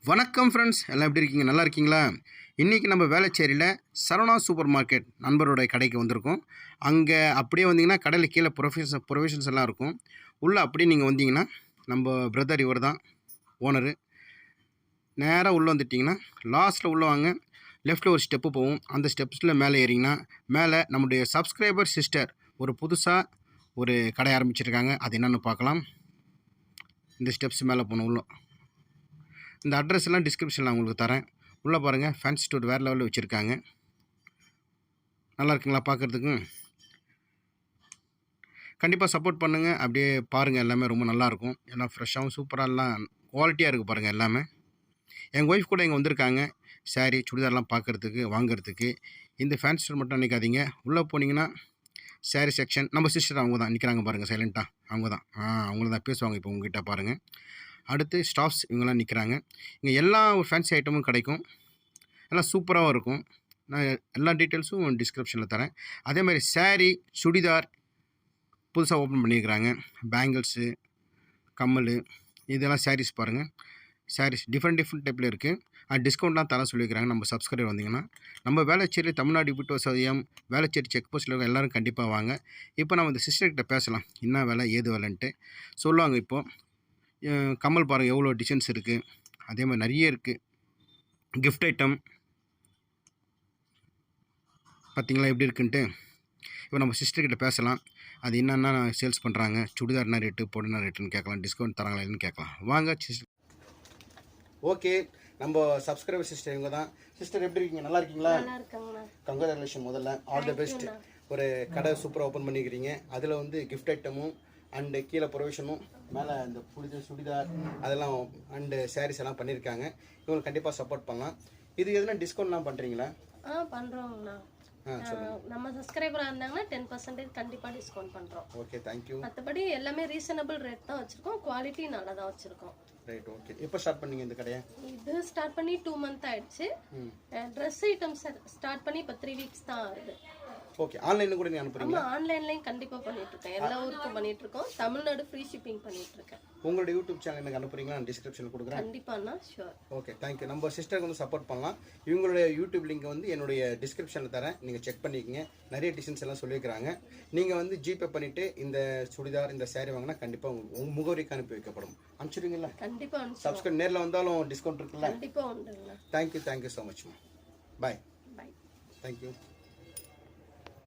வணக்கம் ஃப்ரெண்ட்ஸ், எல்லாம் எப்படி இருக்கீங்க? நல்லா இருக்கீங்களா? இன்றைக்கி நம்ம வேளச்சேரியில் சரவணா சூப்பர் மார்க்கெட் நண்பரோட கடைக்கு வந்திருக்கோம். அங்கே அப்படியே வந்தீங்கன்னா கடையில் கீழே ப்ரொவிஷன்ஸ் எல்லாம் இருக்கும். உள்ளே அப்படியே நீங்கள் வந்தீங்கன்னா நம்ம பிரதர் இவர் தான் ஓனரு. நேராக உள்ளே வந்துட்டிங்கன்னா லாஸ்ட்டில் உள்ளே வாங்க, லெஃப்ட்டில் ஒரு ஸ்டெப்பு போகும். அந்த ஸ்டெப்ஸில் மேலே ஏறிங்கன்னா மேலே நம்முடைய சப்ஸ்கிரைபர் சிஸ்டர் ஒரு புதுசாக ஒரு கடை ஆரம்பிச்சிருக்காங்க. அது என்னென்னு பார்க்கலாம். இந்த ஸ்டெப்ஸ் மேலே போகணும். உள்ள இந்த அட்ரஸ் எல்லாம் டிஸ்கிரிப்ஷனில் நான் உங்களுக்கு தரேன். உள்ளே பாருங்கள், ஃபேன்சி ஸ்டோர் வேறு லெவலில் வச்சுருக்காங்க. நல்லா இருக்குங்களா பார்க்குறதுக்கு? கண்டிப்பாக சப்போர்ட் பண்ணுங்கள். அப்படியே பாருங்கள், எல்லாமே ரொம்ப நல்லாயிருக்கும். எல்லாம் ஃப்ரெஷ்ஷாகவும் சூப்பராக எல்லாம் குவாலிட்டியாக இருக்குது பாருங்கள் எல்லாமே. எங்கள் ஒய்ஃப் கூட இங்கே வந்திருக்காங்க சாரீ சுடிதார்லாம் பார்க்குறதுக்கு வாங்குறதுக்கு. இந்த ஃபேன்சி ஸ்டோர் மட்டும் நினைக்காதீங்க. உள்ளே போனீங்கன்னா சாரீ செக்ஷன், நம்ம சிஸ்டர் அவங்க தான் நிற்கிறாங்க பாருங்கள் சைலண்ட்டாக. அவங்க தான் அவங்கள தான் பேசுவாங்க இப்போ உங்ககிட்ட பாருங்கள். அடுத்து ஸ்டாஃப்ஸ் இவங்கெல்லாம் நிற்கிறாங்க. இங்கே எல்லா ஃபேன்சி ஐட்டமும் கிடைக்கும். எல்லாம் சூப்பராகவும் இருக்கும். நான் எல்லா டீட்டெயில்ஸும் டிஸ்கிரிப்ஷனில் தரேன். அதேமாதிரி சாரீ சுடிதார் புதுசாக ஓப்பன் பண்ணியிருக்கிறாங்க. பேங்கிள்ஸு, கம்மல், இதெல்லாம் சாரீஸ் பாருங்கள். சாரீஸ் டிஃப்ரெண்ட் டைப்பில் இருக்குது. டிஸ்கவுண்ட்லாம் தர சொல்லியிருக்கிறாங்க. நம்ம சப்ஸ்கிரைபர் வந்தீங்கன்னா நம்ம வேளச்சேரி தமிழ்நாடு விட்டு வசதியம் வேளச்சேரி செக் போஸ்ட்டில் இருக்க எல்லோரும் கண்டிப்பாக வாங்க. இப்போ நம்ம இந்த சிஸ்டர்கிட்ட பேசலாம், என்ன வேலை ஏது வேலைன்ட்டு சொல்லுவாங்க. இப்போது கம்மல் பாருங்கள் எவ்வளோ டிசைன்ஸ் இருக்குது. அதே மாதிரி நிறைய இருக்குது. கிஃப்ட் ஐட்டம் பார்த்திங்களா எப்படி இருக்குன்ட்டு. இப்போ நம்ம சிஸ்டர்கிட்ட பேசலாம். அது என்னென்னா சேல்ஸ் பண்ணுறாங்க, சுடிதார் என்ன ரேட்டு, பொண்ணு என்ன ரேட்டுன்னு கேட்கலாம். டிஸ்கவுண்ட் தராங்களா இல்லைன்னு கேட்கலாம். வாங்க சிஸ்டர். ஓகே, நம்ம சப்ஸ்கிரைபர் சிஸ்டர் இவங்க தான். சிஸ்டர் எப்படி இருக்கீங்க? நல்லா இருக்கீங்களா? கங்க்ராச்சுலேஷன். முதல்ல ஆல் தி பெஸ்ட். ஒரு கடை சூப்பராக ஓப்பன் பண்ணிக்கிறீங்க. அதில் வந்து கிஃப்ட் ஐட்டமும் அண்டு கீழே ப்ரொவிஷனும் மேலே இந்த புடிச்ச சுடிதார் அதெல்லாம் அண்டு சாரீஸ் எல்லாம் பண்ணியிருக்காங்க. இவங்களுக்கு கண்டிப்பாக சப்போர்ட் பண்ணலாம். இது எதுனா டிஸ்கவுண்ட்லாம் பண்ணுறீங்களா? பண்ணுறோங்கண்ணா. நம்ம சப்ஸ்கிரைபராக இருந்தாங்கன்னா 10% கண்டிப்பாக டிஸ்கவுண்ட் பண்ணுறோம். Okay, thank you. மற்றபடி எல்லாமே ரீசனபிள் ரேட் தான் வச்சுருக்கோம். குவாலிட்டி நல்லா தான் வச்சுருக்கோம். Right, okay. எப்போ ஸ்டார்ட் பண்ணீங்க இந்த கடையை? இது ஸ்டார்ட் பண்ணி 2 மந்த் ஆயிடுச்சு. ட்ரெஸ் ஐட்டம்ஸ் ஸ்டார்ட் பண்ணி இப்போ 3 வீக்ஸ் தான் ஆகுது. ஓகே, ஆன்லைன்ல கூட நீ அனுப்புறீங்க? ஆமா, ஆன்லைன்லயும் கண்டிப்பா பண்ணிட்டு இருக்கேன். எல்லா ஊருக்கும் பண்ணிட்டு இருக்கோம். தமிழ்நாடு ஃப்ரீ ஷிப்பிங் பண்ணிட்டு இருக்கேன். உங்களோட யூடியூப் சேனல் எனக்கு அனுப்புறீங்களா? நான் டிஸ்கிரிப்ஷன்ல கொடுக்குறேன். கண்டிப்பாண்ணா, ஷூர். Okay, thank you. நம்ம சிஸ்டருக்கு வந்து சப்போர்ட் பண்ணலாம். இவங்களுடைய யூடியூப் லிங்க் வந்து என்னுடைய டிஸ்கிரிப்ஷனில் தரேன், நீங்கள் செக் பண்ணிக்கங்க. நிறைய டிசைன்ஸ் எல்லாம் சொல்லியிருக்கிறாங்க. நீங்கள் வந்து ஜிபே பண்ணிவிட்டு இந்த சுடிதார் இந்த சாரீ வாங்கினா கண்டிப்பாக உங்கள் முகவரிக்கு அனுப்பி வைக்கப்படும். அனுப்பிச்சிடுவீங்களா? கண்டிப்பாக அனுப்பிச்சு. சப்ஸ்கிரைப் நேரில் வந்தாலும் டிஸ்கவுண்ட் இருக்குல்ல? கண்டிப்பாக உண்டுங்களா. Thank you so much. Bye. Bye. Thank you.